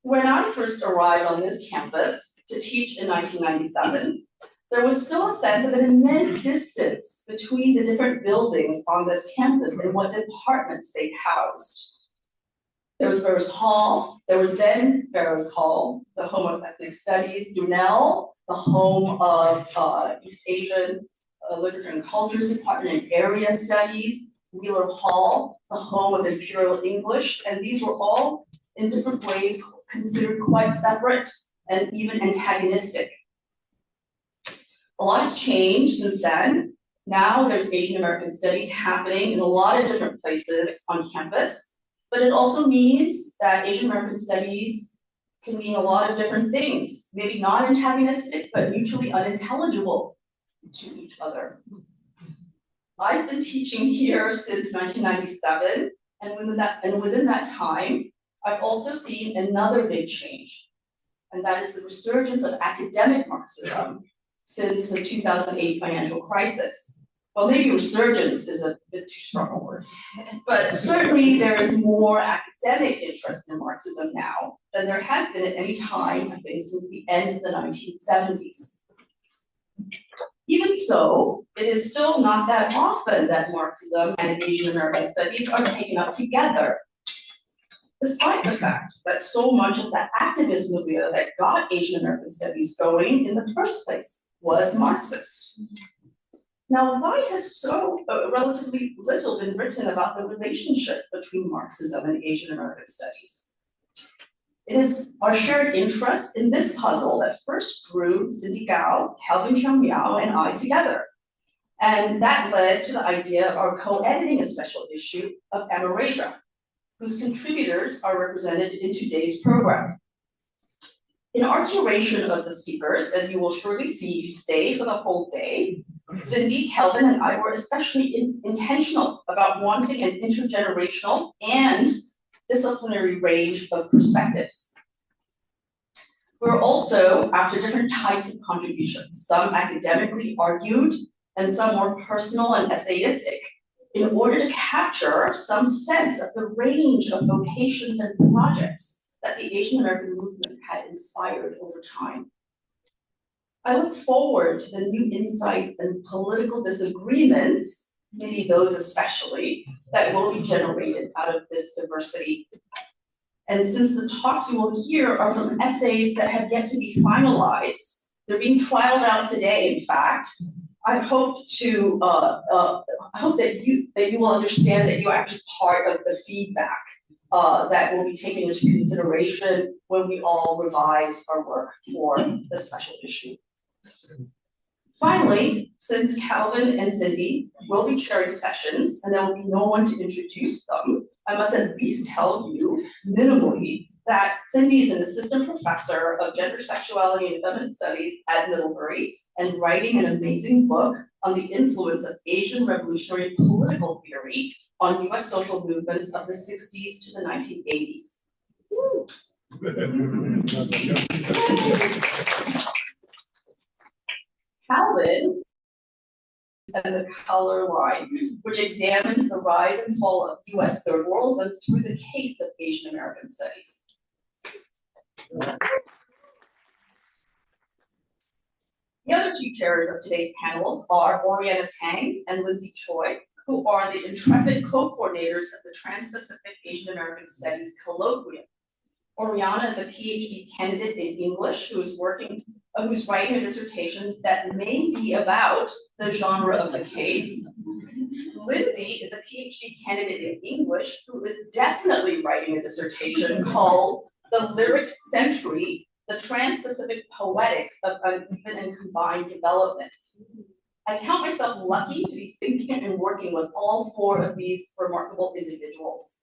When I first arrived on this campus to teach in 1997, there was still a sense of an immense distance between the different buildings on this campus and what departments they housed. There was Burroughs Hall, there was then Burroughs Hall, the home of ethnic studies, Dunell, the home of East Asian Literature and Cultures Department and Area Studies, Wheeler Hall, the home of Imperial English, and these were all in different ways considered quite separate and even antagonistic. A lot has changed since then. Now there's Asian American studies happening in a lot of different places on campus, but it also means that Asian American studies can mean a lot of different things, maybe not antagonistic, but mutually unintelligible to each other. I've been teaching here since 1997, and within that time, I've also seen another big change, and that is the resurgence of academic Marxism since the 2008 financial crisis. Well, maybe resurgence is a bit too strong a word, but certainly there is more academic interest in Marxism now than there has been at any time, I think, since the end of the 1970s. Even so, it is still not that often that Marxism and Asian American studies are taken up together, despite the fact that so much of the activist movement that got Asian American studies going in the first place was Marxist. Now, why has so relatively little been written about the relationship between Marxism and Asian American studies? It is our shared interest in this puzzle that first drew Cindy Gao, Calvin Cheung-Miaw, and I together. And that led to the idea of our co-editing a special issue of Emerita, whose contributors are represented in today's program. In our curation of the speakers, as you will surely see if you stay for the whole day, Cindy, Calvin, and I were especially intentional about wanting an intergenerational and disciplinary range of perspectives. We're also after different types of contributions, some academically argued and some more personal and essayistic, in order to capture some sense of the range of vocations and projects that the Asian American movement had inspired over time. I look forward to the new insights and political disagreements, maybe those especially, that will be generated out of this diversity. And since the talks you will hear are from essays that have yet to be finalized, they're being trialed out today, in fact, I hope that you will understand that you're actually part of the feedback that will be taken into consideration when we all revise our work for the special issue. Finally, since Calvin and Cindy will be chairing sessions and there will be no one to introduce them, I must at least tell you, minimally, that Cindy is an assistant professor of gender, sexuality, and feminist studies at Middlebury and writing an amazing book on the influence of Asian revolutionary political theory on US social movements of the 60s to the 1980s. Calvin and the color line, which examines the rise and fall of US third worldism through the case of Asian American studies. The other two chairs of today's panels are Oriana Tang and Lindsay Choi, who are the intrepid co-coordinators of the Trans-Pacific Asian American Studies Colloquium. Oriana is a PhD candidate in English who's writing a dissertation that may be about the genre of the case. Lindsay is a PhD candidate in English who is definitely writing a dissertation called The Lyric Century, the Trans-Pacific Poetics of Uneven and Combined Development. I count myself lucky to be thinking and working with all four of these remarkable individuals.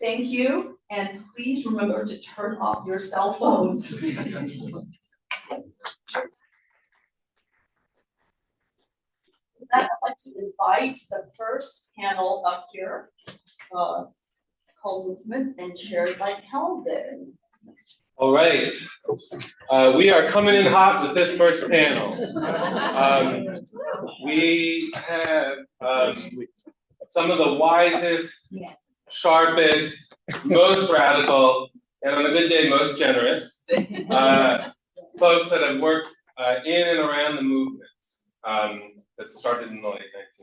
Thank you, and please remember to turn off your cell phones. With that, I'd like to invite the first panel up here, called Movements and chaired by Calvin. All right, we are coming in hot with this first panel. We have some of the wisest, sharpest, most radical, and on a good day, most generous, folks that have worked in and around the movement that started in the late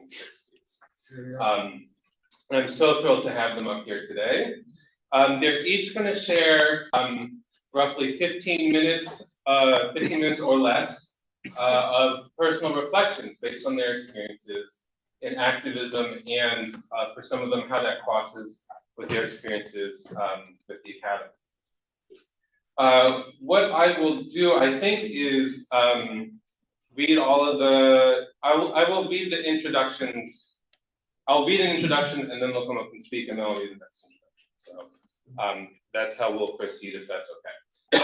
1960s. And I'm so thrilled to have them up here today. They're each going to share roughly 15 minutes or less of personal reflections based on their experiences in activism, and for some of them, how that crosses with their experiences with the academy. What I will do, I think, is read all of the, I will read the introductions. I'll read an introduction and then they'll come up and speak, and then I'll read the next introduction. So that's how we'll proceed, if that's okay.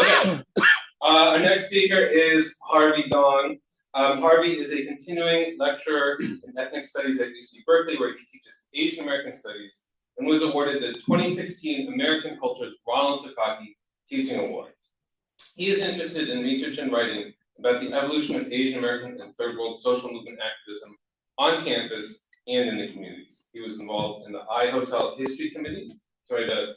Okay. Our next speaker is Harvey Dawn. Harvey is a continuing lecturer in ethnic studies at UC Berkeley, where he teaches Asian American studies and was awarded the 2016 American Culture's Ronald Takaki Teaching Award. He is interested in research and writing about the evolution of Asian American and Third World social movement activism on campus and in the communities. He was involved in the I Hotel History Committee to write a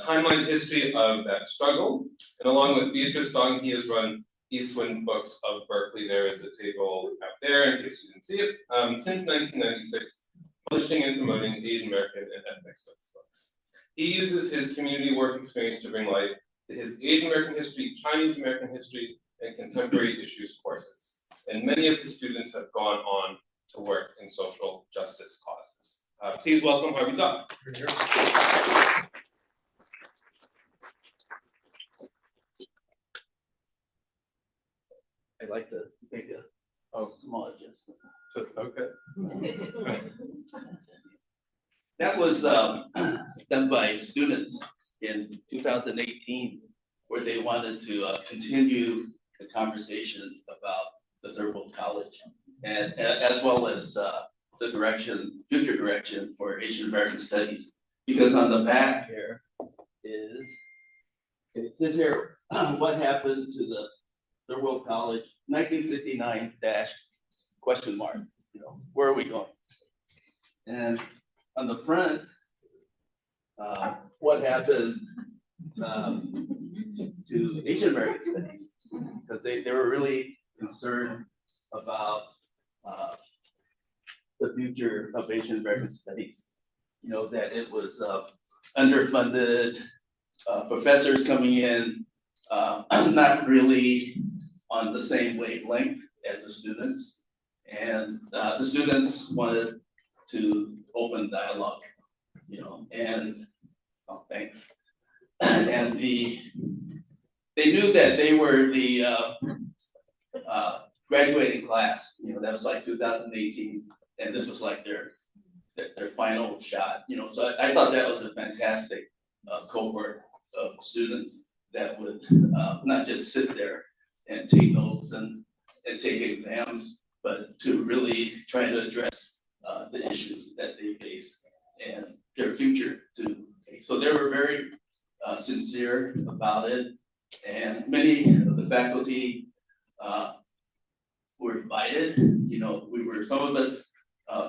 timeline history of that struggle. And along with Beatrice Dong, he has run East Wind Books of Berkeley. There is a table out there in case you didn't see it. Since 1996, publishing and promoting Asian American and ethnic studies books. He uses his community work experience to bring life to his Asian American history, Chinese American history, and contemporary issues courses. And many of his students have gone on to work in social justice causes. Please welcome Harvey Dawn. I'd like to make a small adjustment. Okay. That was done by students in 2018, where they wanted to continue the conversation about the Third World College, and as well as the future direction for Asian American Studies. Because on the back here it says here, what happened to the Third World College, 1969 question mark, where are we going? And on the front, what happened to Asian American Studies? Because they were really concerned about the future of Asian American Studies. That it was underfunded, professors coming in, not really on the same wavelength as the students. And the students wanted to open dialogue, and thanks. And they knew that they were the graduating class, that was like 2018, and this was like their final shot, so I thought that was a fantastic cohort of students that would not just sit there and take notes and take exams, but to really try to address the issues that they face and their future too. So they were very sincere about it, and many of the faculty were invited. Some of us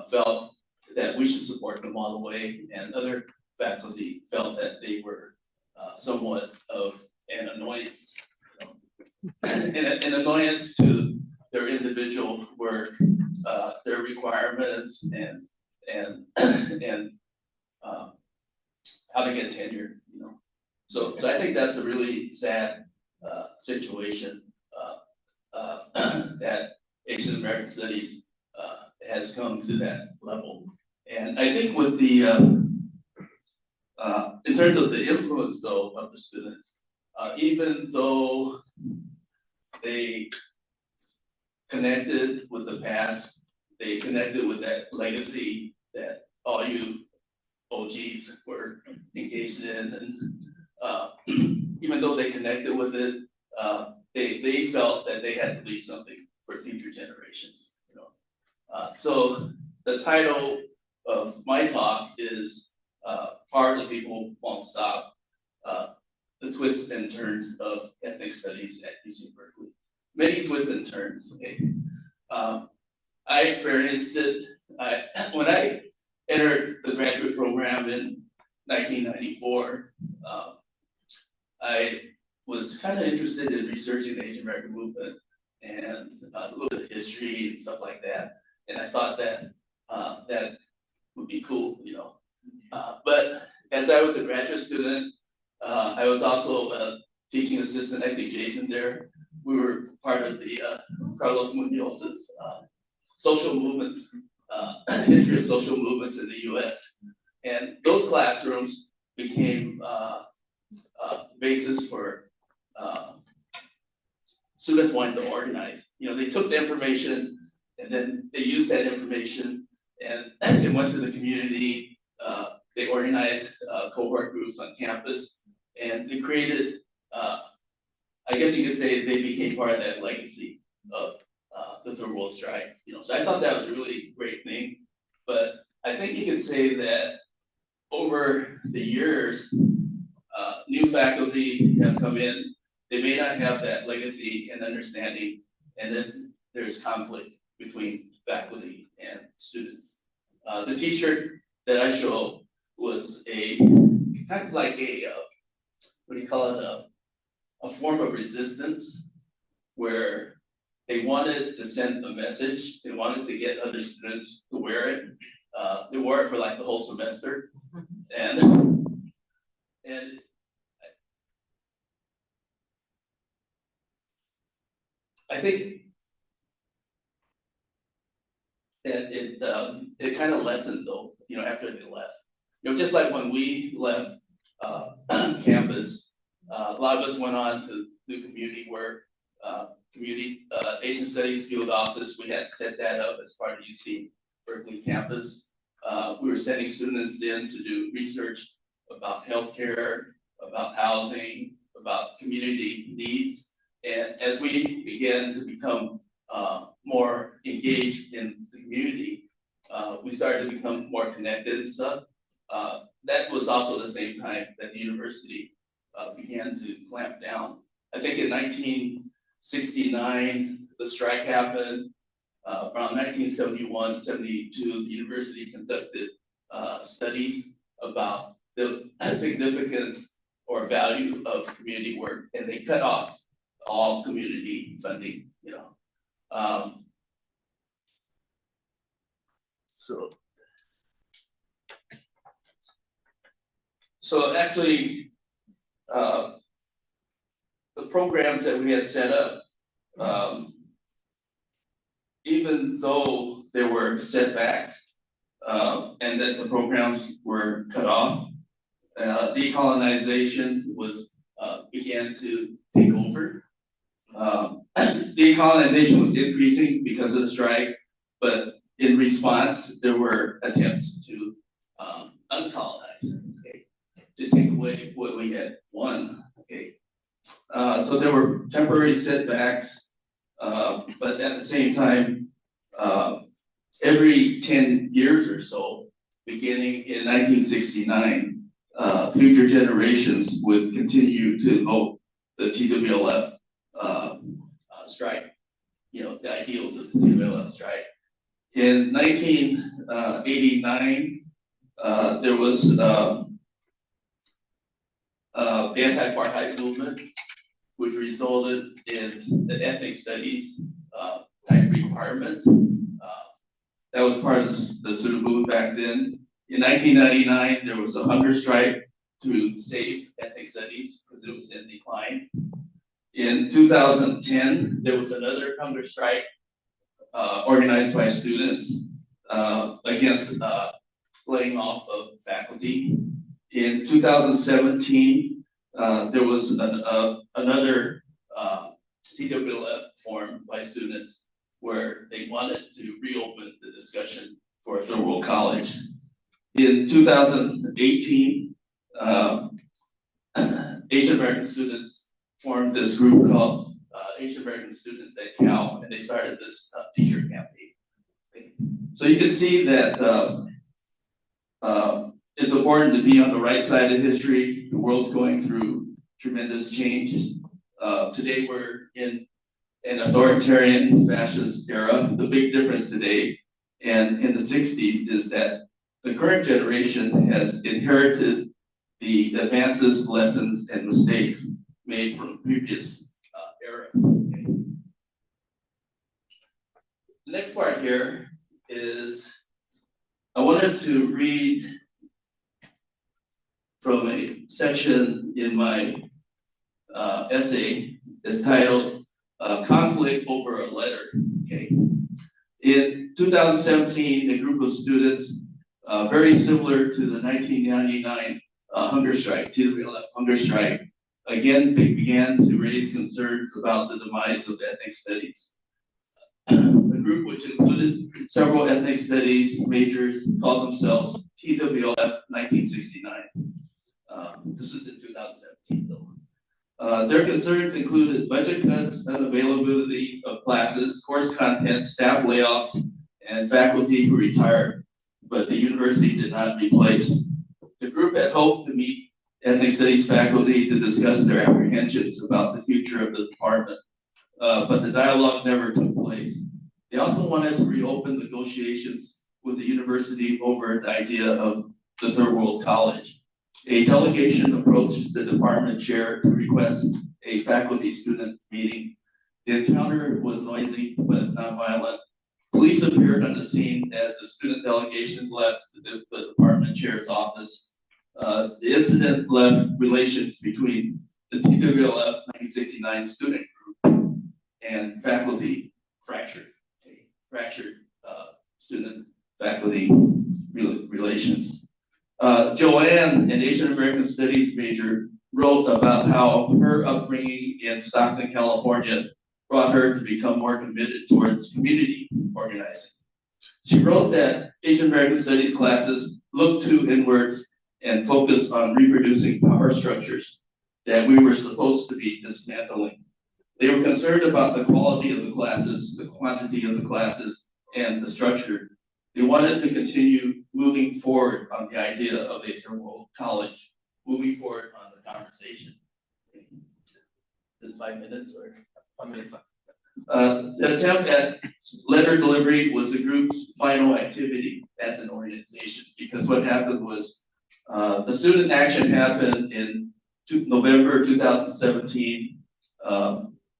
felt that we should support them all the way, and other faculty felt that they were somewhat of an annoyance, an annoyance to their individual work, their requirements, and how to get tenure. So I think that's a really sad situation that Asian American Studies has come to that level. And I think with the in terms of the influence though of the students, even though they connected with the past, they connected with that legacy that all you OGs were engaged in, and even though they connected with it, they felt that they had to leave something for future generations. So the title of my talk is "Hard the People Won't Stop: The Twists and Turns of Ethnic Studies at UC Berkeley." Many twists and turns. I experienced it when I entered the graduate program in 1994. I was kind of interested in researching the Asian American movement and a little bit of history and stuff like that. And I thought that that would be cool, you know. But as I was a graduate student, I was also a teaching assistant, actually Jason there. We were part of the Carlos Munoz's social movements, history of social movements in the US. And those classrooms became basis for students wanting to organize. You know, they took the information and then they used that information and they went to the community. They organized cohort groups on campus and they created, I guess you could say they became part of that legacy of the Third World Strike. You know, so I thought that was a really great thing. But I think you could say that over the years, new faculty have come in. They may not have that legacy and understanding, and then there's conflict between faculty and students. The T-shirt that I show was a kind of like a what do you call it? A form of resistance, where they wanted to send a message. They wanted to get other students to wear it. They wore it for like the whole semester, and I think that it kind of lessened though, you know, after they left. You know, just like when we left campus, a lot of us went on to do community work, community Asian Studies field office. We had set that up as part of UC Berkeley campus. We were sending students in to do research about healthcare, about housing, about community needs. And as we began to become more engaged in the community, we started to become more connected and stuff. That was also the same time that the university began to clamp down. I think in 1969, the strike happened. Around 1971, 72, the university conducted studies about the significance or value of community work, and they cut off all community funding, you know. So actually, the programs that we had set up, even though there were setbacks and that the programs were cut off, decolonization began to take over. Decolonization was increasing because of the strike, but in response, there were attempts to uncolonize, okay, to take away what we had won, okay. So there were temporary setbacks, but at the same time, every 10 years or so, beginning in 1969, future generations would continue to invoke the TWLF strike, you know, the ideals of the TWLF strike. In 1989, there was the anti-apartheid movement, which resulted in the ethnic studies type requirement. That was part of the student movement back then. In 1999, there was a hunger strike to save ethnic studies because it was in decline. In 2010, there was another hunger strike organized by students against laying off of faculty. In 2017, there was another TWLF formed by students where they wanted to reopen the discussion for a third world college. In 2018, Asian American students formed this group called Asian American Students at Cal, and they started this t-shirt campaign. So you can see that it's important to be on the right side of history. The world's going through tremendous change. Today we're in an authoritarian fascist era. The big difference today and in the 60s is that the current generation has inherited the advances, lessons, and mistakes made from previous eras. Okay. The next part here is I wanted to read from a section in my essay that's titled Conflict Over a Letter. Okay. In 2017, a group of students, very similar to the 1999 hunger strike, TWLF hunger strike, again, they began to raise concerns about the demise of ethnic studies. The group, which included several ethnic studies majors, called themselves TWLF 1969. This was in 2017, though. Their concerns included budget cuts, unavailability of classes, course content, staff layoffs, and faculty who retired, but the university did not replace. The group had hoped to meet ethnic studies faculty to discuss their apprehensions about the future of the department, but the dialogue never took place. They also wanted to reopen negotiations with the university over the idea of the Third World College. A delegation approached the department chair to request a faculty-student meeting. The encounter was noisy but not violent. Police appeared on the scene as the student delegation left the department chair's office. The incident left relations between the TWLF 1969 student group and faculty fractured. Fractured student-faculty relations. Joanne, an Asian American Studies major, wrote about how her upbringing in Stockton, California, brought her to become more committed towards community organizing. She wrote that Asian American Studies classes look to inwards and focus on reproducing power structures that we were supposed to be dismantling. They were concerned about the quality of the classes, the quantity of the classes, and the structure. They wanted to continue moving forward on the idea of a third world college, moving forward on the conversation. Is it 5 minutes or 5 minutes left? The attempt at letter delivery was the group's final activity as an organization, because what happened was the student action happened in November 2017,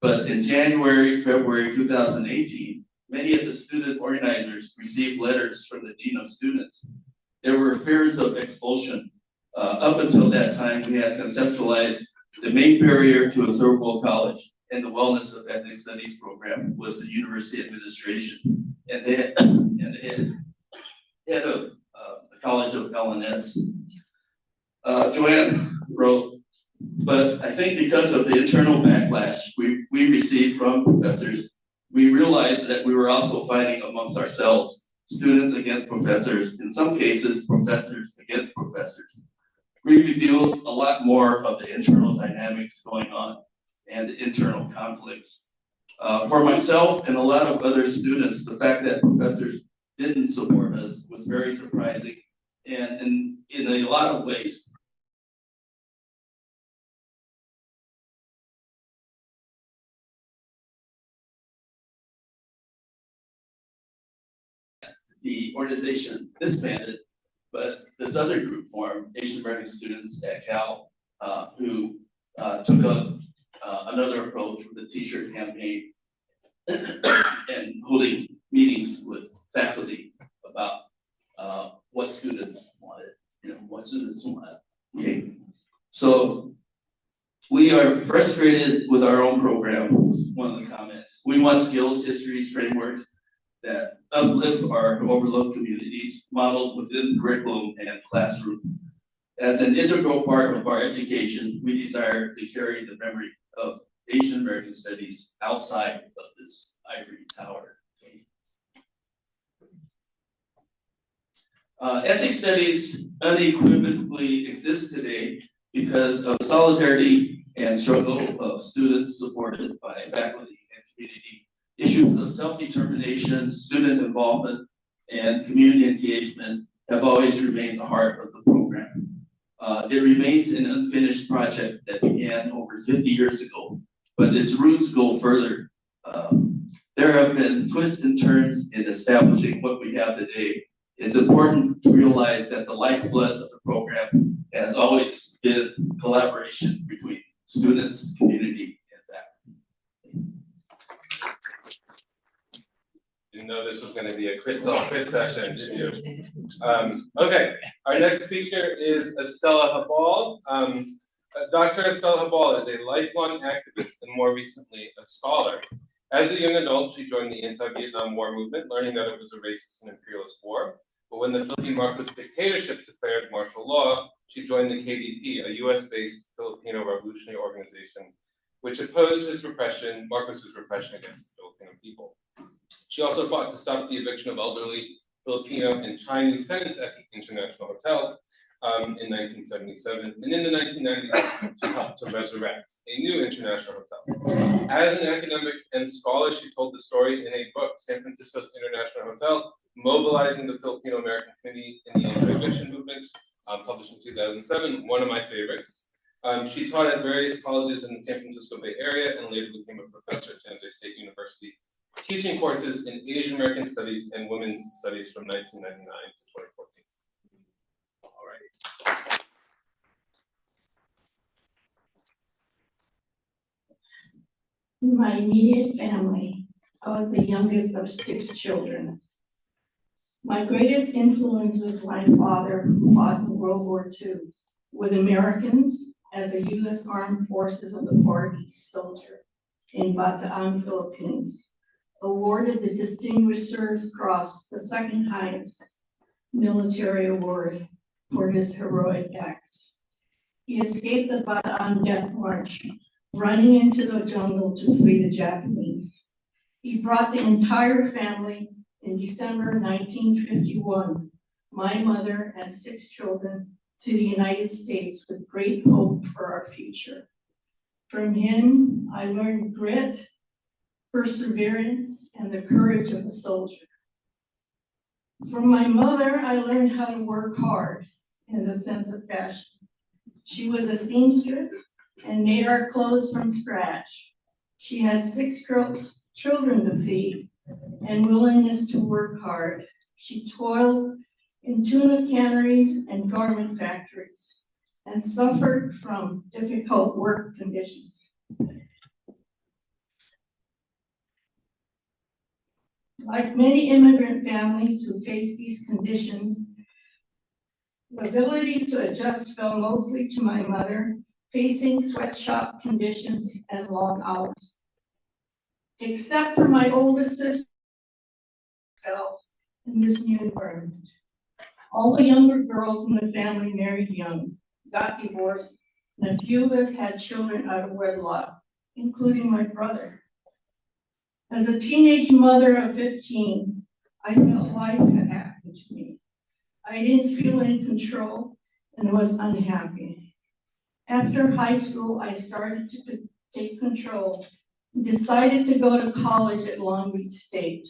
but in January, February 2018, many of the student organizers received letters from the Dean of Students. There were fears of expulsion. Up until that time, we had conceptualized the main barrier to a third world college and the wellness of ethnic studies program was the university administration and the head of the College of LNS. Joanne wrote, but I think because of the internal backlash we received from professors, we realized that we were also fighting amongst ourselves, students against professors, in some cases, professors against professors. We revealed a lot more of the internal dynamics going on and the internal conflicts. For myself and a lot of other students, the fact that professors didn't support us was very surprising, and in a lot of ways, the organization disbanded, but this other group formed, Asian American students at Cal, who took up another approach with the t-shirt campaign and holding meetings with faculty about what students wanted, what students wanted. Okay, so we are frustrated with our own program, one of the comments. We want skills, histories, frameworks that uplift our overlooked communities, modeled within curriculum and classroom. As an integral part of our education, we desire to carry the memory of Asian American studies outside of this ivory tower. Ethnic studies unequivocally exist today because of solidarity and struggle of students supported by faculty and community. Issues of self-determination, student involvement, and community engagement have always remained the heart of the program. It remains an unfinished project that began over 50 years ago, but its roots go further. There have been twists and turns in establishing what we have today. It's important to realize that the lifeblood of the program has always been collaboration between students, community, quit self-quit session, did you? Okay, our next speaker is Estella Habal. Dr. Estella Habal is a lifelong activist and more recently a scholar. As a young adult, she joined the anti-Vietnam War movement, learning that it was a racist and imperialist war. But when the Philippine Marcos dictatorship declared martial law, she joined the KDP, a US-based Filipino revolutionary organization, which opposed his repression, Marcos's repression against the Filipino people. She also fought to stop the eviction of elderly Filipino and Chinese tenants at the International Hotel in 1977. And in the 1990s, she helped to resurrect a new international hotel. As an academic and scholar, she told the story in a book, San Francisco's International Hotel, Mobilizing the Filipino American Community in the Anti-Eviction Movement, published in 2007, one of my favorites. She taught at various colleges in the San Francisco Bay Area and later became a professor at San Jose State University, teaching courses in Asian American Studies and Women's Studies from 1999 to 2014. All right. In my immediate family, I was the youngest of 6 children. My greatest influence was my father, who fought in World War II with Americans as a U.S. Armed Forces of the Far East soldier in Bataan, Philippines, awarded the Distinguished Service Cross, the second highest military award for his heroic acts. He escaped the Bataan death march, running into the jungle to flee the Japanese. He brought the entire family in December 1951, my mother and 6 children, to the United States with great hope for our future. From him, I learned grit, perseverance, and the courage of a soldier. From my mother, I learned how to work hard in the sense of fashion. She was a seamstress and made our clothes from scratch. She had 6 children to feed and willingness to work hard. She toiled in tuna canneries and garment factories and suffered from difficult work conditions. Like many immigrant families who face these conditions, the ability to adjust fell mostly to my mother, facing sweatshop conditions and long hours. Except for my oldest sister in this new environment. All the younger girls in the family married young, got divorced, and a few of us had children out of wedlock, including my brother. As a teenage mother of 15, I felt life had happened to me. I didn't feel in control and was unhappy. After high school, I started to take control and decided to go to college at Long Beach State.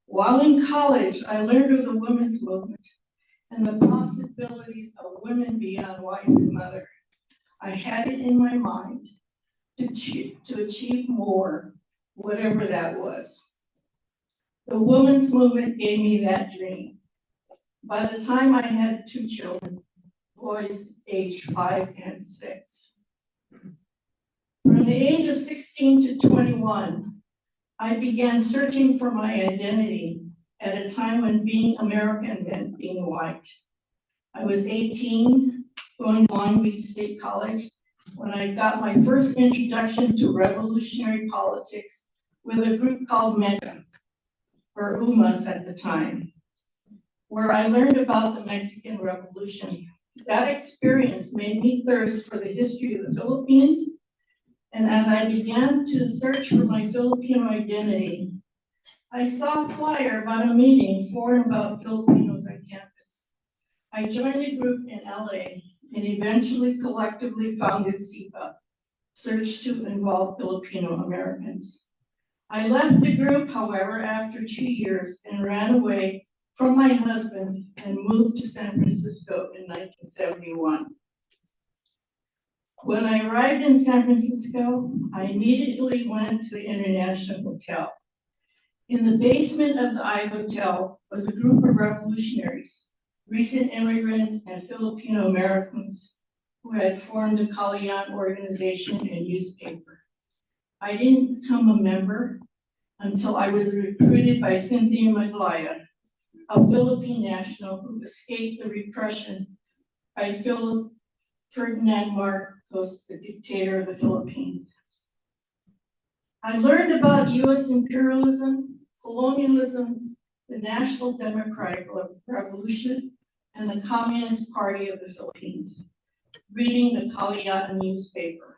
While in college, I learned of the women's movement and the possibilities of women beyond wife and mother. I had it in my mind to achieve more, whatever that was. The women's movement gave me that dream. By the time I had 2 children, boys aged 5 and 6. From the age of 16 to 21, I began searching for my identity at a time when being American meant being white. I was 18, going to Long Beach State College, when I got my first introduction to revolutionary politics with a group called MECA, or UMAS at the time, where I learned about the Mexican Revolution. That experience made me thirst for the history of the Philippines, and as I began to search for my Filipino identity, I saw a flyer about a meeting for and about Filipinos on campus. I joined a group in LA and eventually collectively founded SIPA, Search to Involve Filipino Americans. I left the group, however, after 2 years and ran away from my husband and moved to San Francisco in 1971. When I arrived in San Francisco, I immediately went to the International Hotel. In the basement of the I-Hotel was a group of revolutionaries, recent immigrants and Filipino Americans who had formed a Colleen organization and newspaper. I didn't become a member, until I was recruited by Cynthia Maglaya, a Philippine national who escaped the repression by Philip Ferdinand Marcos, the dictator of the Philippines. I learned about US imperialism, colonialism, the National Democratic Revolution, and the Communist Party of the Philippines, reading the Kalayaan newspaper.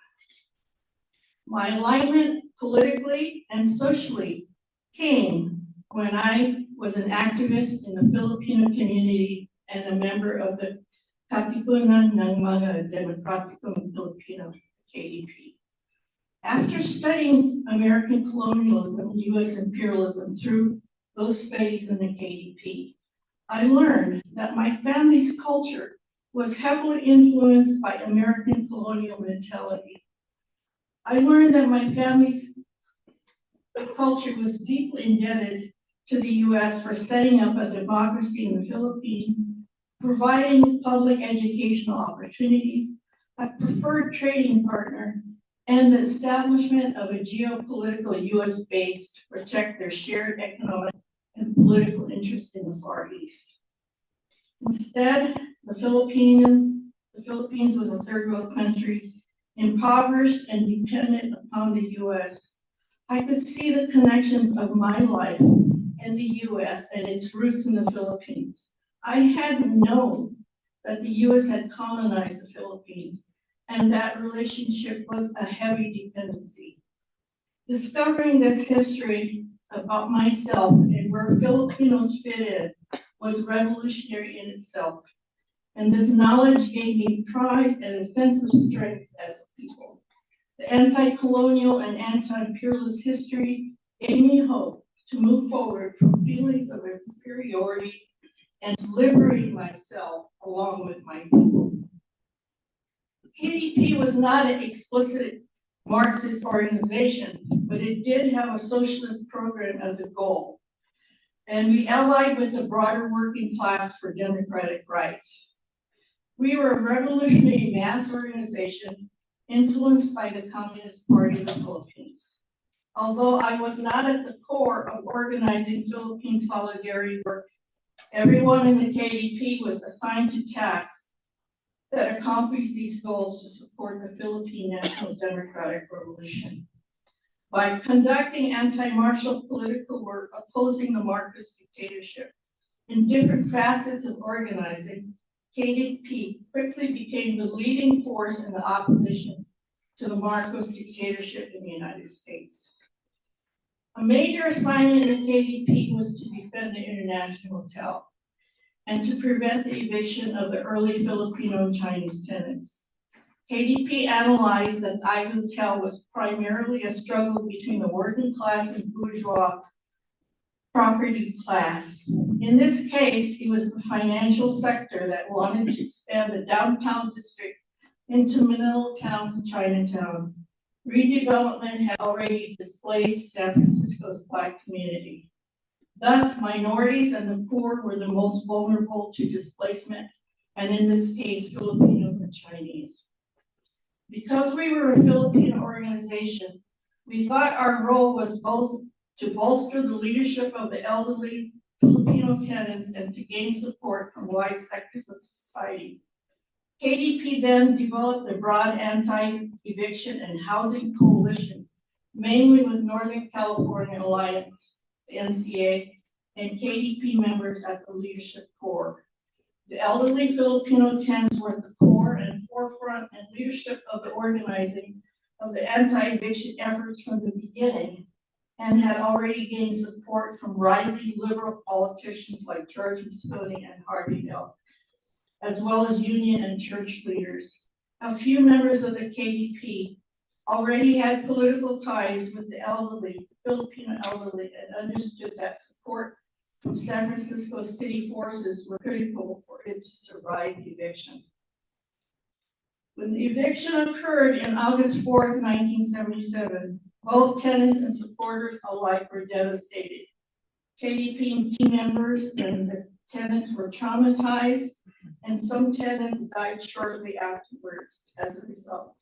My alignment politically and socially came when I was an activist in the Filipino community and a member of the Katipunan ng mga Demokratikong Pilipino, KDP. After studying American colonialism and US imperialism through those studies in the KDP, I learned that my family's culture was heavily influenced by American colonial mentality. I learned that my family's culture was deeply indebted to the US for setting up a democracy in the Philippines, providing public educational opportunities, a preferred trading partner, and the establishment of a geopolitical US base to protect their shared economic and political interests in the Far East. Instead, the Philippines was a third world country, impoverished and dependent upon the US. I could see the connections of my life in the US and its roots in the Philippines. I hadn't known that the US had colonized the Philippines, and that relationship was a heavy dependency. Discovering this history about myself and where Filipinos fit in was revolutionary in itself. And this knowledge gave me pride and a sense of strength as a people. The anti-colonial and anti-imperialist history gave me hope to move forward from feelings of inferiority and to liberate myself along with my people. KDP was not an explicit Marxist organization, but it did have a socialist program as a goal. And we allied with the broader working class for democratic rights. We were a revolutionary mass organization influenced by the Communist Party of the Philippines. Although I was not at the core of organizing Philippine solidarity work, everyone in the KDP was assigned to tasks that accomplished these goals to support the Philippine National Democratic Revolution. By conducting anti-Martial political work opposing the Marcos dictatorship in different facets of organizing, KDP quickly became the leading force in the opposition to the Marcos dictatorship in the United States. A major assignment in the KDP was to defend the International Hotel and to prevent the eviction of the early Filipino and Chinese tenants. KDP analyzed that the Hotel was primarily a struggle between the working class and bourgeois property class. In this case, it was the financial sector that wanted to expand the downtown district into Manila Town, Chinatown. Redevelopment had already displaced San Francisco's Black community. Thus, minorities and the poor were the most vulnerable to displacement, and in this case, Filipinos and Chinese. Because we were a Filipino organization, we thought our role was both to bolster the leadership of the elderly Filipino tenants and to gain support from wide sectors of society. KDP then developed a broad anti-eviction and housing coalition, mainly with Northern California Alliance, the NCA, and KDP members at the leadership core. The elderly Filipino tenants were at the core and forefront and leadership of the organizing of the anti-eviction efforts from the beginning, and had already gained support from rising liberal politicians like George Moscone and Harvey, as well as union and church leaders. A few members of the KDP already had political ties with the elderly, Filipino elderly, and understood that support from San Francisco city forces were critical for it to survive eviction. When the eviction occurred in August 4th, 1977, both tenants and supporters alike were devastated. KDP team members and the tenants were traumatized, and some tenants died shortly afterwards as a result.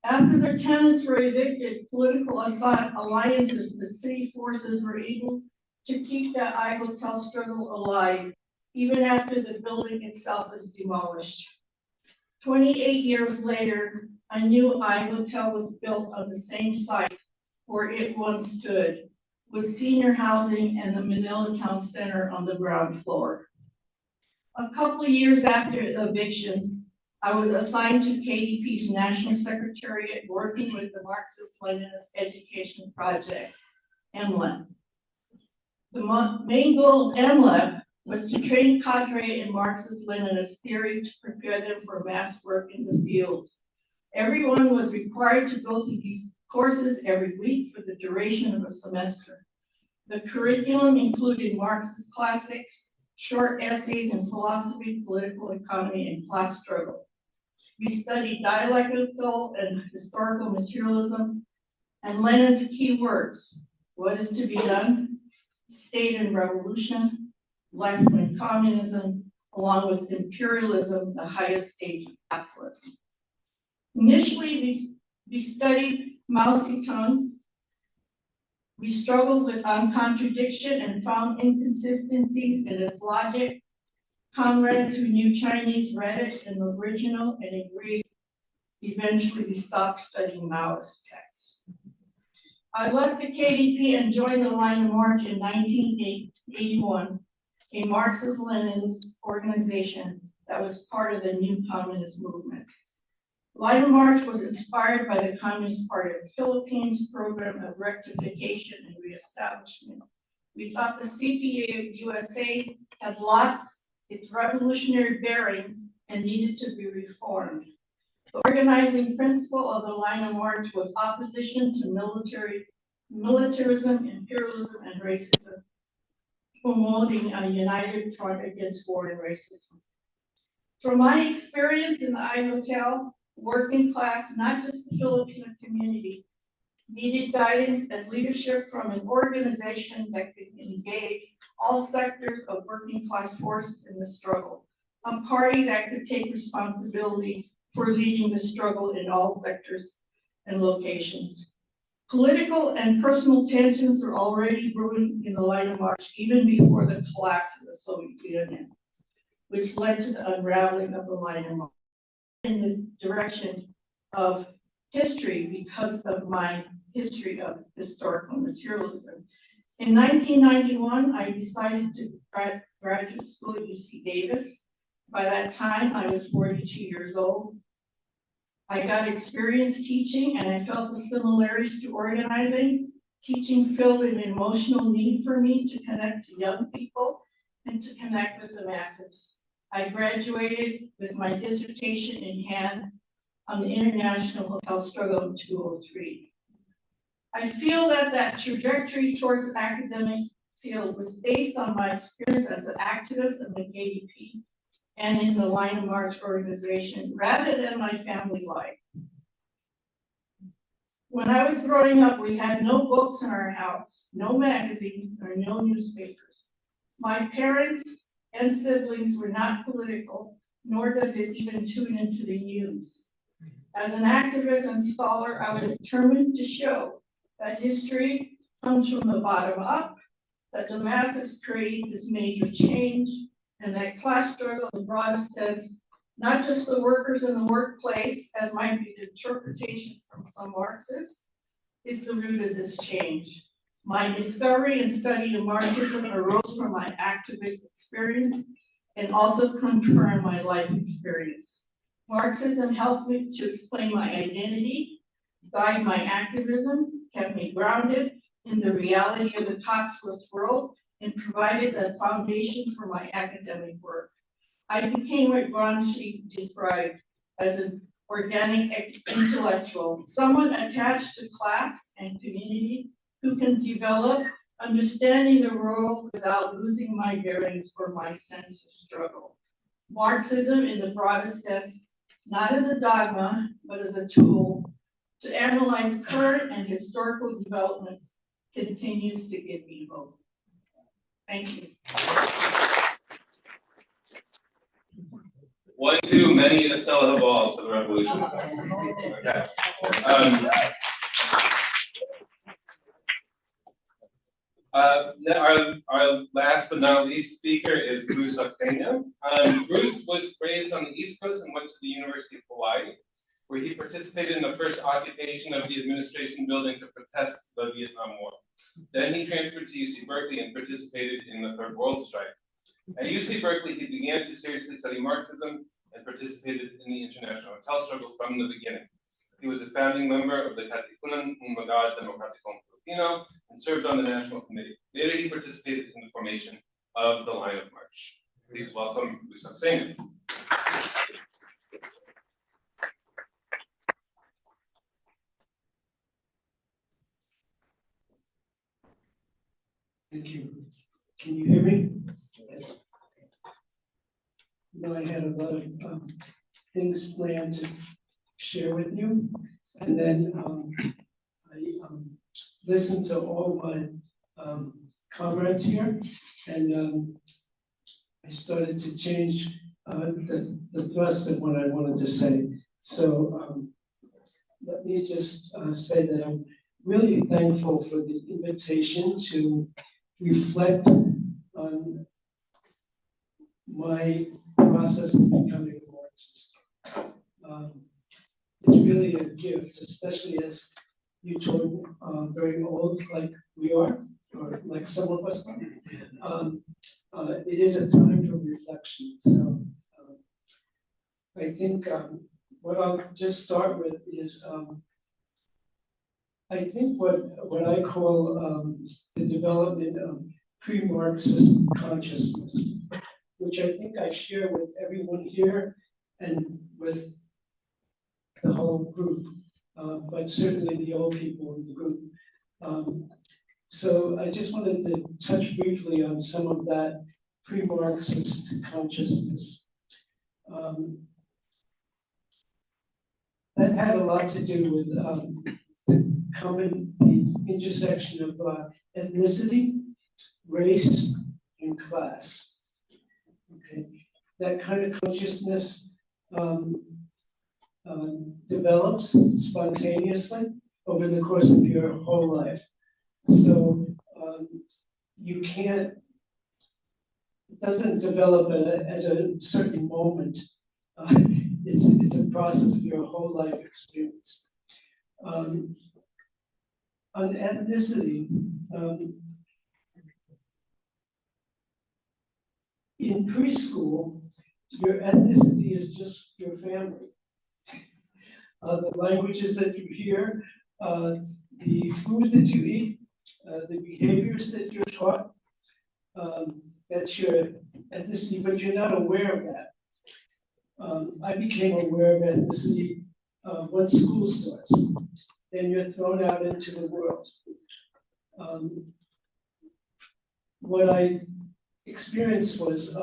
After their tenants were evicted, political alliances with the city forces were able to keep that iHotel struggle alive, even after the building itself was demolished. 28 years later, a new iHotel was built on the same site where it once stood, with senior housing and the Manila Town Center on the ground floor. A couple of years after the eviction, I was assigned to KDP's National Secretariat working with the Marxist-Leninist Education Project, MLEP. The main goal of MLEP was to train cadre in Marxist-Leninist theory to prepare them for mass work in the field. Everyone was required to go through these courses every week for the duration of a semester. The curriculum included Marxist classics, short essays in philosophy, political economy, and class struggle. We studied dialectical and historical materialism and Lenin's key words: what is to be done, state and revolution, left-wing communism, along with imperialism, the highest stage of capitalism. Initially, we studied Mao Zedong. We struggled with contradiction and found inconsistencies in its logic. Comrades who knew Chinese read it in the original and agreed. Eventually, we stopped studying Maoist texts. I left the KDP and joined the Line of March in 1981, a Marxist-Leninist organization that was part of the new communist movement. Line of March was inspired by the Communist Party of the Philippines program of rectification and reestablishment. We thought the CPA of USA had lost its revolutionary bearings and needed to be reformed. The organizing principle of the Line of March was opposition to militarism, imperialism, and racism, promoting a united front against war and racism. From my experience in the iHotel, working class, not just the Filipino community, needed guidance and leadership from an organization that could engage all sectors of working class forces in the struggle, a party that could take responsibility for leading the struggle in all sectors and locations. Political and personal tensions were already brewing in the Line of March even before the collapse of the Soviet Union, which led to the unraveling of the Line of March in the direction of history because of my history of historical materialism. In 1991, I decided to graduate school at UC Davis. By that time, I was 42 years old. I got experience teaching and I felt the similarities to organizing. Teaching filled an emotional need for me to connect to young people and to connect with the masses. I graduated with my dissertation in hand on the international hotel struggle in 2003. I feel that trajectory towards the academic field was based on my experience as an activist in the KDP and in the Line of March organization, rather than my family life. When I was growing up, we had no books in our house, no magazines, or no newspapers. My parents and siblings were not political, nor did they even tune into the news. As an activist and scholar, I was determined to show that history comes from the bottom up, that the masses create this major change, and that class struggle in the broadest sense, not just the workers in the workplace, as might be the interpretation from some Marxists, is the root of this change. My discovery and study of Marxism arose from my activist experience and also confirmed my life experience. Marxism helped me to explain my identity, guide my activism, kept me grounded in the reality of the capitalist world, and provided a foundation for my academic work. I became what Gramsci described as an organic intellectual, someone attached to class and community who can develop understanding the world without losing my bearings or my sense of struggle. Marxism, in the broadest sense, not as a dogma, but as a tool to analyze current and historical developments, continues to give me hope. Thank you. One too many Estella Habals for the revolution. Okay. Our last but not least speaker is Bruce Occena. Bruce was raised on the East Coast and went to the University of Hawaii, where he participated in the first occupation of the administration building to protest the Vietnam War. Then he transferred to UC Berkeley and participated in the Third World Strike. At UC Berkeley, he began to seriously study Marxism and participated in the international hotel struggle from the beginning. He was a founding member of the Katipunan Umaga Demokratikong Filipino and served on the National Committee. Later, he participated in the formation of the Line of March. Please welcome Bruce Occena. Thank you. Can you hear me? Yes. You know, I had a lot of things planned to share with you, and then I listened to all my comrades here, and I started to change the thrust of what I wanted to say. So let me just say that I'm really thankful for the invitation to reflect on my process of becoming a Marxist. It's really a gift, especially as you told very old like we are, or like some of us are. It is a time for reflection. So I think what I'll just start with is I think what I call the development of pre-Marxist consciousness, which I think I share with everyone here and with the whole group, but certainly the old people in the group. So I just wanted to touch briefly on some of that pre-Marxist consciousness. That had a lot to do with the intersection of ethnicity, race, and class. Okay, that kind of consciousness develops spontaneously over the course of your whole life. So you can't, it doesn't develop at a certain moment. It's a process of your whole life experience. On ethnicity, in preschool, your ethnicity is just your family. The languages that you hear, the food that you eat, the behaviors that you're taught, that's your ethnicity, but you're not aware of that. I became aware of ethnicity once school starts. Then you're thrown out into the world. What I experienced was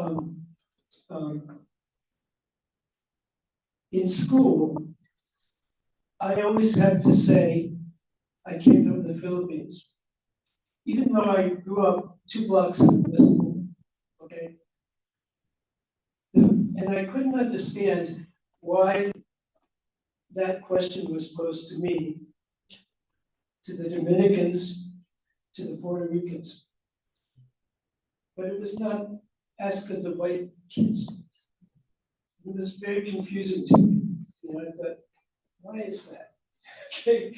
in school, I always had to say I came from the Philippines, even though I grew up 2 blocks from the school. Okay, and I couldn't understand why that question was posed to me, to the Dominicans, to the Puerto Ricans. But it was not asked of the white kids. It was very confusing to me. You know, I thought, why is that? Okay.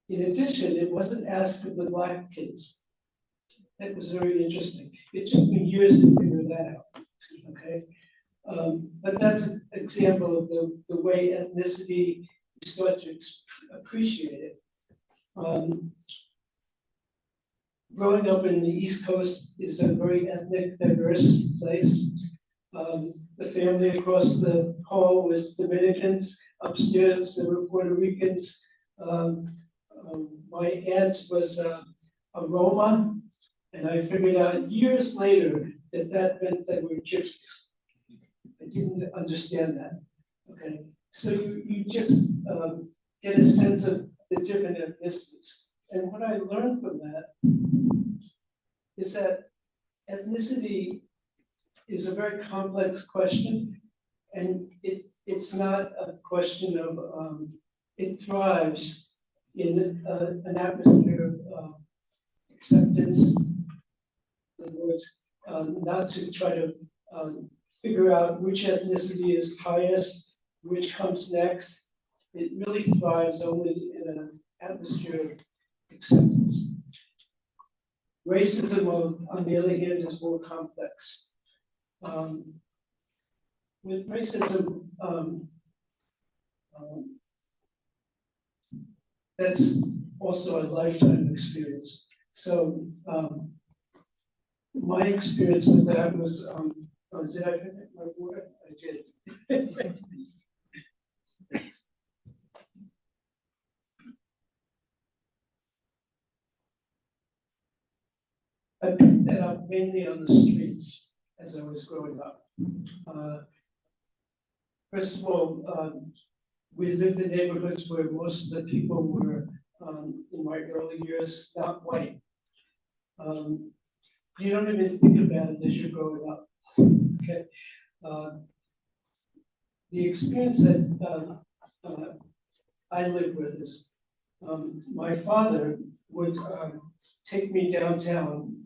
In addition, it wasn't asked of the black kids. That was very interesting. It took me years to figure that out. Okay. But that's an example of the way ethnicity, you start to appreciate it. Growing up in the East Coast is a very ethnic, diverse place. The family across the hall was Dominicans. Upstairs, there were Puerto Ricans. My aunt was a Roma, and I figured out years later that meant they were gypsies. I didn't understand that. Okay, so you just get a sense of the different ethnicities. And what I learned from that is that ethnicity is a very complex question, and it's not a question of, it thrives in an atmosphere of acceptance. In other words, not to try to figure out which ethnicity is highest, which comes next. It really thrives only in an atmosphere of acceptance. Racism, on the other hand, is more complex. With racism, that's also a lifetime experience. So my experience with that was, did I finish my word? I did. I picked that up mainly on the streets as I was growing up. First of all, we lived in neighborhoods where most of the people were, in my early years, not white. You don't even think about it as you're growing up. Okay. The experience that I lived with is my father would take me downtown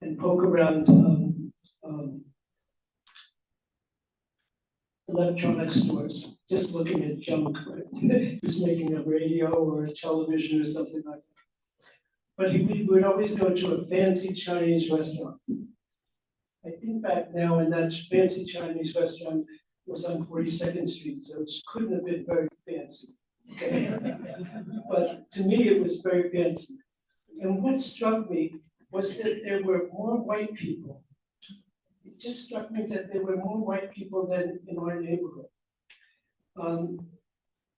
and poke around electronic stores, just looking at junk, right? Just making a radio or a television or something like that. But we would always go to a fancy Chinese restaurant. I think back now, and that fancy Chinese restaurant was on 42nd Street, so it couldn't have been very fancy. Okay? But to me, it was very fancy. And what struck me was that there were more white people. It just struck me that there were more white people than in our neighborhood. And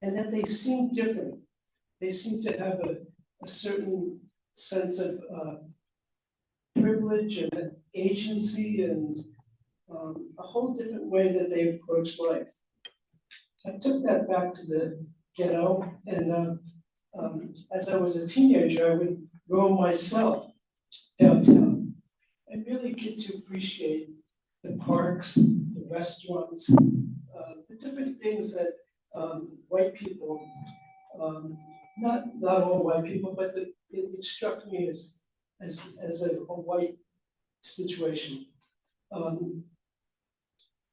that they seemed different. They seemed to have a certain sense of privilege and agency and a whole different way that they approach life. I took that back to the ghetto, and as I was a teenager, I would roam myself downtown and really get to appreciate the parks, the restaurants, the different things that white people, not all white people, but it struck me as a white situation.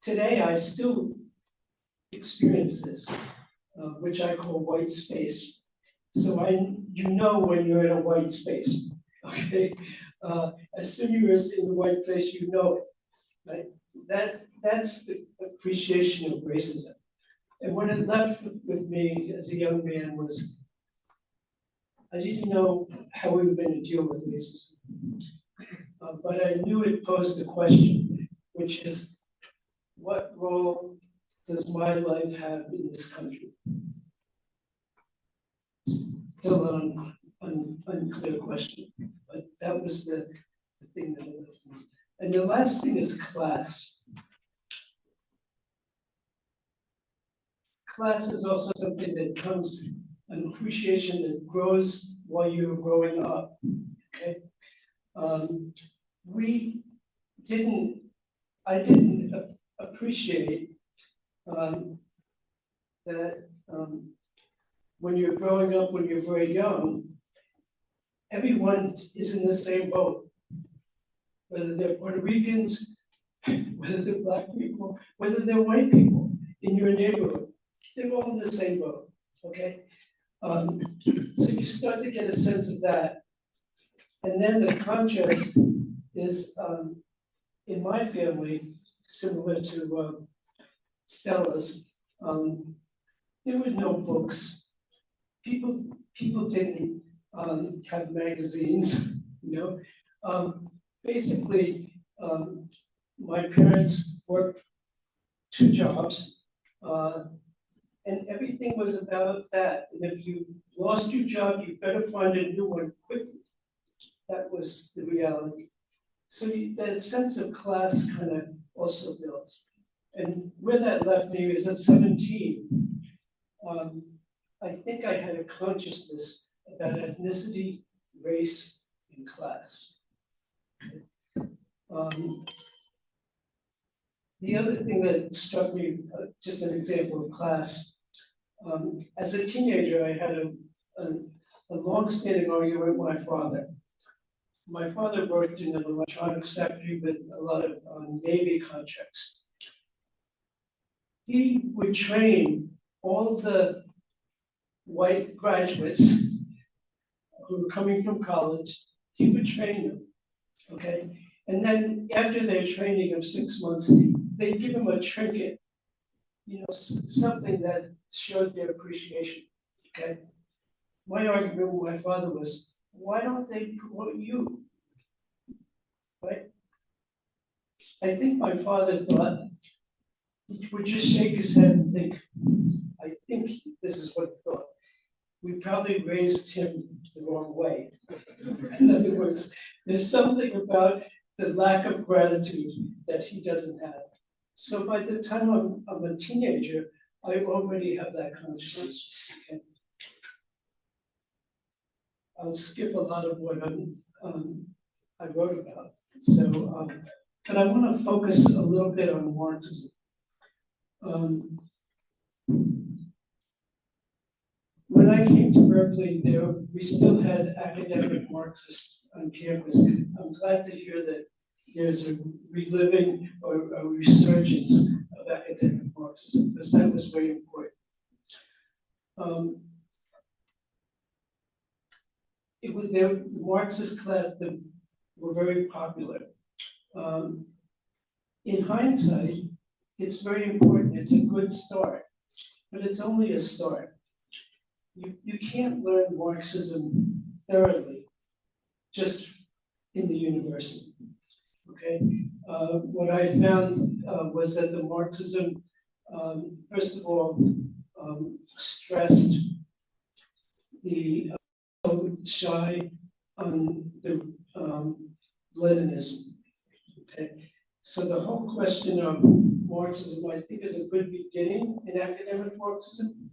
Today, I still experience this, which I call white space. So you know when you're in a white space, okay? As soon as you're in the white place, you know it, right? That's the appreciation of racism. And what it left with me as a young man was, I didn't know how we were going to deal with racism. But I knew it posed a question, which is, what role does my life have in this country? Still an unclear question, but that was the thing that I left me. And the last thing is class. Class is also something that comes, an appreciation that grows while you're growing up, okay? I didn't appreciate that when you're growing up, when you're very young, everyone is in the same boat. Whether they're Puerto Ricans, whether they're black people, whether they're white people in your neighborhood, they're all in the same boat, okay? So you start to get a sense of that. And then the contrast is, in my family, similar to Stella's, there were no books. People didn't have magazines, you know. Basically, my parents worked 2 jobs, and everything was about that. And if you lost your job, you better find a new one quickly. That was the reality. So that sense of class kind of also built. And where that left me is at 17. I think I had a consciousness about ethnicity, race, and class. The other thing that struck me, just an example of class, as a teenager, I had a long-standing argument with my father. My father worked in an electronics factory with a lot of Navy contracts. He would train all the white graduates who were coming from college. He would train them, okay? And then after their training of 6 months, they'd give them a trinket, you know, something that showed their appreciation, okay? My argument with my father was, why don't they promote you, right? I think my father thought, he would just shake his head and think, I think this is what he thought. We probably raised him the wrong way. In other words, there's something about the lack of gratitude that he doesn't have. So by the time I'm a teenager, I already have that consciousness. Okay? I'll skip a lot of what I wrote about. So, but I want to focus a little bit on Marxism. When I came to Berkeley, we still had academic Marxists on campus. I'm glad to hear that there's a reliving or a resurgence of academic Marxism, because that was very important. The Marxist class that were very popular. In hindsight, it's very important. It's a good start, but it's only a start. You can't learn Marxism thoroughly just in the university, okay? What I found was that the Marxism, first of all, stressed the shy on the Leninism, okay? So the whole question of Marxism, I think, is a good beginning in academic Marxism.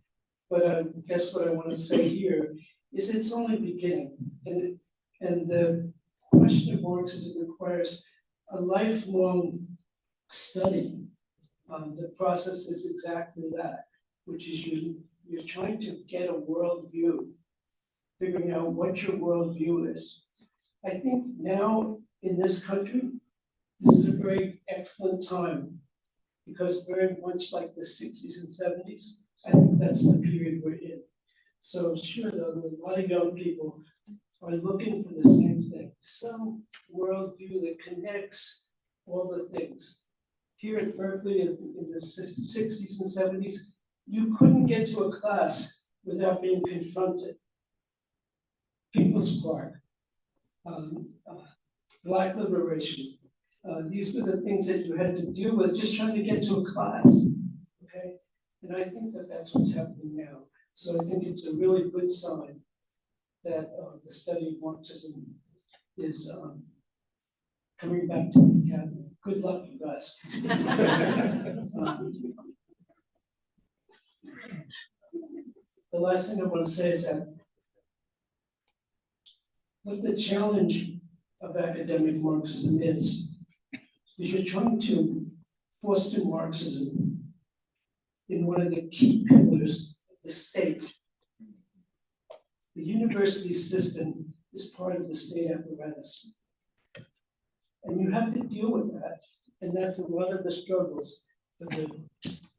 But I guess what I want to say here is it's only beginning. And the question of Marxism requires a lifelong study. The process is exactly that, which is you're trying to get a worldview, figuring out what your worldview is. I think now in this country, this is a very excellent time, because very much like the 60s and 70s, I think that's the period we're in. So sure, though, a lot of young people are looking for the same thing, some worldview that connects all the things. Here at Berkeley in the 60s and 70s, you couldn't get to a class without being confronted. People's Park, Black liberation. These were the things that you had to deal with just trying to get to a class, okay? And I think that that's what's happening now. So I think it's a really good sign that the study of Marxism is coming back to the academy. Good luck, you guys. The last thing I want to say is that what the challenge of academic Marxism is you're trying to foster Marxism in one of the key pillars of the state. The university system is part of the state apparatus. And you have to deal with that. And that's a lot of the struggles of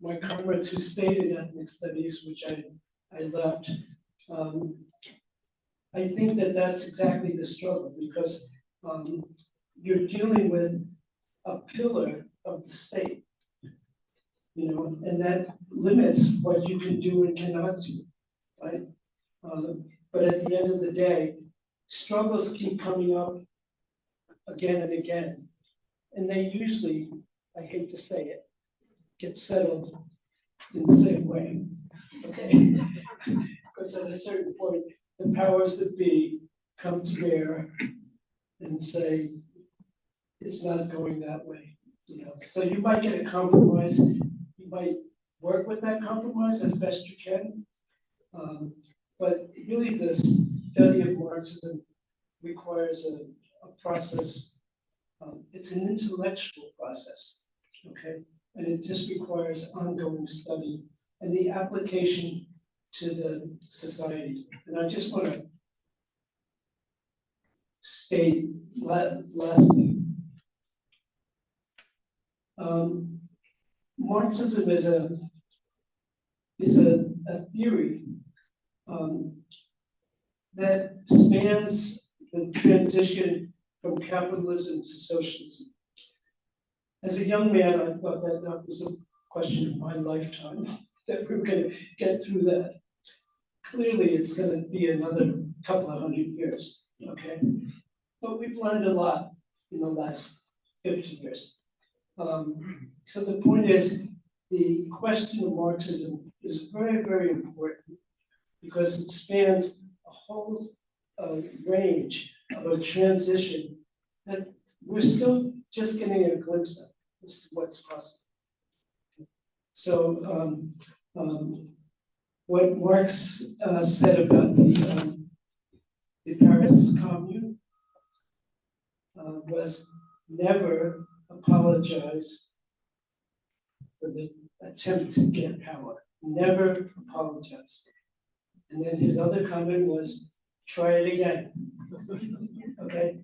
my comrades who stayed in ethnic studies, which I left. I think that that's exactly the struggle, because you're dealing with a pillar of the state, you know, and that limits what you can do and cannot do, right? But at the end of the day, struggles keep coming up again and again, and they usually, I hate to say it, get settled in the same way, okay? Because at a certain point, the powers that be come to bear and say, it's not going that way, you know. So you might get a compromise. You might work with that compromise as best you can. But really, study of Marxism requires a process. It's an intellectual process, okay? And it just requires ongoing study and the application to the society. And I just want to state lastly, Marxism is a theory that spans the transition from capitalism to socialism. As a young man, I thought that was a question of my lifetime, that we were going to get through that. Clearly, it's going to be another couple of 100 years, okay? But we've learned a lot in the last 50 years. So the point is, the question of Marxism is very, very important because it spans a whole range of a transition that we're still just getting a glimpse of as to what's possible. So what Marx said about the Paris Commune was never apologize for the attempt to get power. Never apologize. And then his other comment was, try it again. Okay?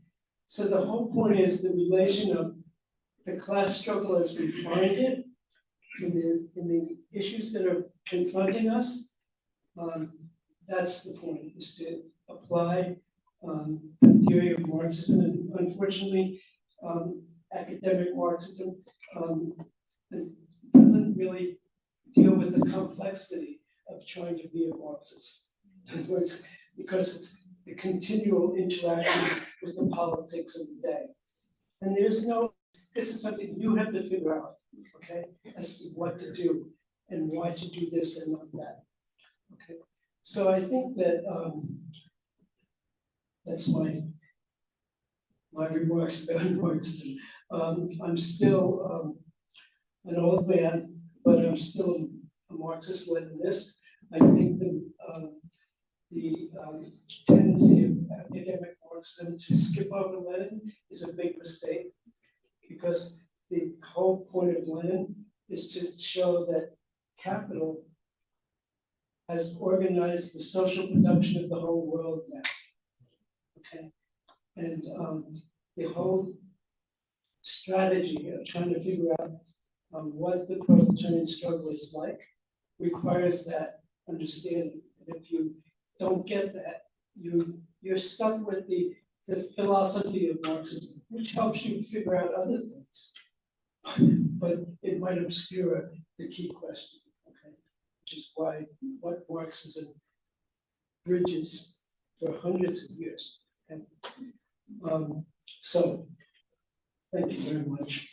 So the whole point is the relation of the class struggle as we find it in the issues that are confronting us. That's the point, is to apply the theory of Marxism. And unfortunately, academic Marxism doesn't really deal with the complexity of trying to be a Marxist. In other words, because it's the continual interaction with the politics of the day. And there's no, this is something you have to figure out, okay, as to what to do and why to do this and not that. Okay, so I think that that's my remarks about Marxism. I'm still an old man, but I'm still a Marxist-Leninist. I think the tendency of academic Marxism to skip over Lenin is a big mistake, because the whole point of Lenin is to show that capital has organized the social production of the whole world now. Okay, and the whole strategy of trying to figure out what the proletarian struggle is like requires that understanding. And if you don't get that, you're stuck with the philosophy of Marxism, which helps you figure out other things, but it might obscure the key question. Okay, which is why what Marxism bridges for hundreds of years. Okay? So, thank you very much.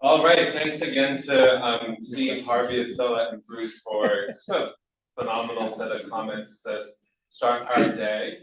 All right, thanks again to Steve, Harvey, Estella, and Bruce for just a phenomenal set of comments to start our day.